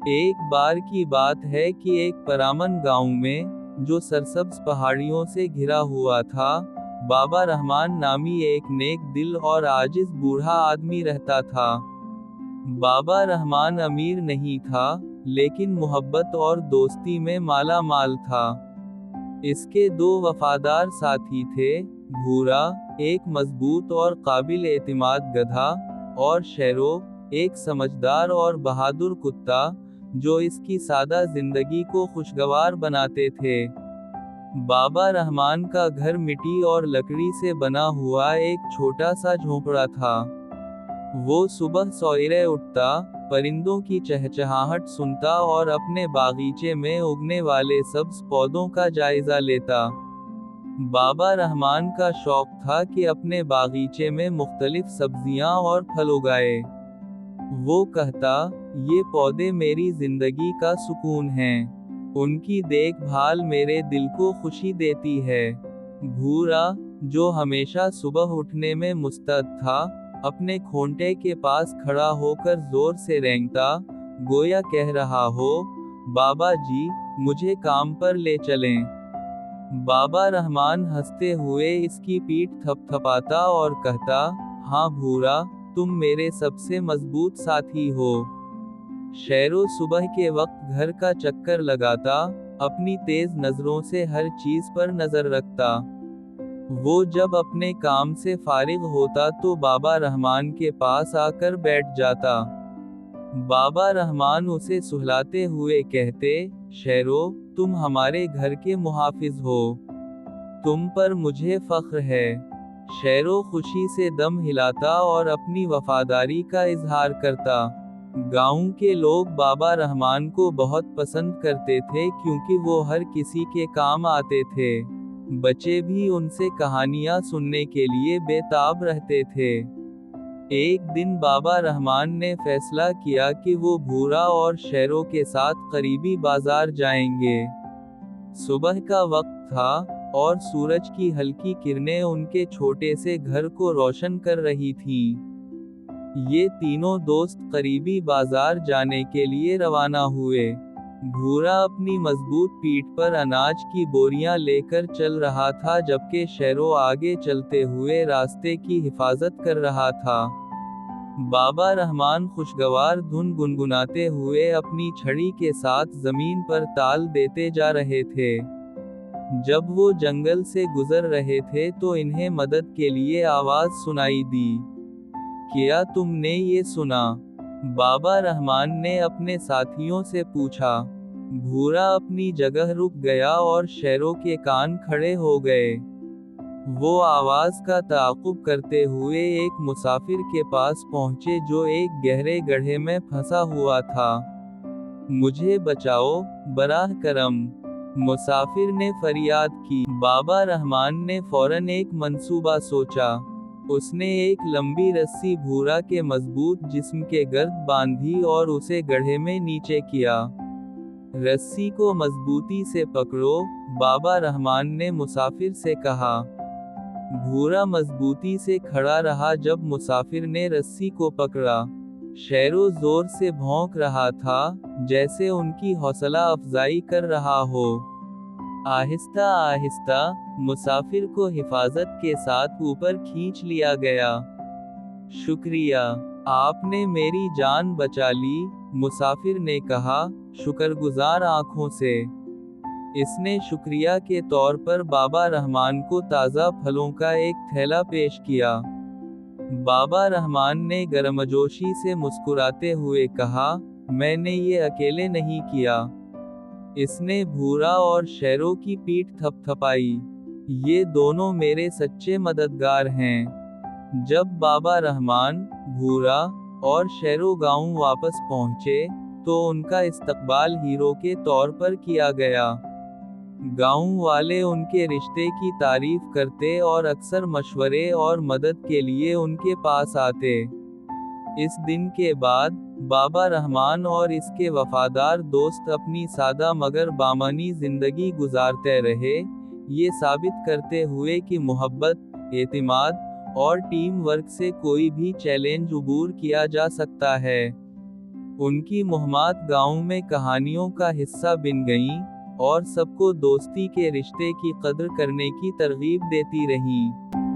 एक बार की बात है कि एक परामन गांव में, जो सरसब्ज पहाड़ियों से घिरा हुआ था, बाबा रहमान नामी एक नेक दिल और आजिज बूढ़ा आदमी रहता था। बाबा रहमान अमीर नहीं था, लेकिन मोहब्बत और दोस्ती में माला माल था। इसके दो वफादार साथी थे, भूरा, एक मजबूत और काबिल एतिमाद गधा, और शेरो, एक समझदार और बहादुर कुत्ता, जो इसकी सादा जिंदगी को खुशगवार बनाते थे। बाबा रहमान का घर मिट्टी और लकड़ी से बना हुआ एक छोटा सा झोंपड़ा था। वो सुबह सवेरे उठता, परिंदों की चहचहाहट सुनता और अपने बागीचे में उगने वाले सब्ज पौधों का जायजा लेता। बाबा रहमान का शौक था कि अपने बागीचे में मुख्तलिफ सब्जियां और फल उगाए। वो कहता, ये पौधे मेरी जिंदगी का सुकून हैं। उनकी देखभाल मेरे दिल को खुशी देती है। भूरा, जो हमेशा सुबह उठने में मुस्तैद था, अपने खोंटे के पास खड़ा होकर जोर से रेंगता, गोया कह रहा हो, बाबा जी, मुझे काम पर ले चलें। बाबा रहमान हंसते हुए इसकी पीठ थपथपाता और कहता, हाँ भूरा, तुम मेरे सबसे मजबूत साथी हो। शेरो सुबह के वक्त घर का चक्कर लगाता, अपनी तेज नजरों से हर चीज पर नजर रखता। वो जब अपने काम से फारिग होता तो बाबा रहमान के पास आकर बैठ जाता। बाबा रहमान उसे सुहलाते हुए कहते, शेरो, तुम हमारे घर के मुहाफिज हो। तुम पर मुझे फख्र है। शेरो खुशी से दम हिलाता और अपनी वफादारी का इजहार करता। गांव के लोग बाबा रहमान को बहुत पसंद करते थे क्योंकि वो हर किसी के काम आते थे। बच्चे भी उनसे कहानियां सुनने के लिए बेताब रहते थे। एक दिन बाबा रहमान ने फैसला किया कि वो भूरा और शेरों के साथ करीबी बाजार जाएंगे। सुबह का वक्त था, और सूरज की हल्की किरणें उनके छोटे से घर को रोशन कर रही थीं। ये तीनों दोस्त करीबी बाजार जाने के लिए रवाना हुए। भूरा अपनी मजबूत पीठ पर अनाज की बोरियां लेकर चल रहा था, जबकि शेरो आगे चलते हुए रास्ते की हिफाजत कर रहा था। बाबा रहमान खुशगवार धुन गुनगुनाते हुए अपनी छड़ी के साथ जमीन पर ताल देते जा रहे थे। जब वो जंगल से गुजर रहे थे तो इन्हें मदद के लिए आवाज सुनाई दी। क्या तुमने ये सुना? बाबा रहमान ने अपने साथियों से पूछा। भूरा अपनी जगह रुक गया और शेरों के कान खड़े हो गए। वो आवाज का ताक़ुब करते हुए एक मुसाफिर के पास पहुंचे जो एक गहरे गड्ढे में फंसा हुआ था। मुझे बचाओ, बराह करम, मुसाफिर ने फरियाद की। बाबा रहमान ने फौरन एक मंसूबा सोचा। उसने एक लंबी रस्सी भूरा के मजबूत जिस्म के गर्द बांधी और उसे गड्ढे में नीचे किया। रस्सी को मजबूती से पकड़ो, बाबा रहमान ने मुसाफिर से कहा। भूरा मजबूती से खड़ा रहा जब मुसाफिर ने रस्सी को पकड़ा। शेरो जोर से भौंक रहा था, जैसे उनकी हौसला अफजाई कर रहा हो। आहिस्ता आहिस्ता मुसाफिर को हिफाजत के साथ ऊपर खींच लिया गया। शुक्रिया, आपने मेरी जान बचा ली, मुसाफिर ने कहा, शुक्रगुजार आंखों से। इसने शुक्रिया के तौर पर बाबा रहमान को ताज़ा फलों का एक थैला पेश किया। बाबा रहमान ने गर्मजोशी से मुस्कुराते हुए कहा, मैंने ये अकेले नहीं किया। इसने भूरा और शेरों की पीठ थपथपाई। ये दोनों मेरे सच्चे मददगार हैं। जब बाबा रहमान, भूरा और शेरो गांव वापस पहुंचे, तो उनका इस्तकबाल हीरो के तौर पर किया गया। गांव वाले उनके रिश्ते की तारीफ करते और अक्सर मशवरे और मदद के लिए उनके पास आते। इस दिन के बाद बाबा रहमान और इसके वफादार दोस्त अपनी सादा मगर बामानी जिंदगी गुजारते रहे, ये साबित करते हुए कि मोहब्बत, एतिमाद और टीम वर्क से कोई भी चैलेंज अबूर किया जा सकता है। ان کی مہمات گاؤں میں کہانیوں کا حصہ بن گئیں، اور سب کو دوستی کے رشتے کی قدر کرنے کی ترغیب دیتی رہیں۔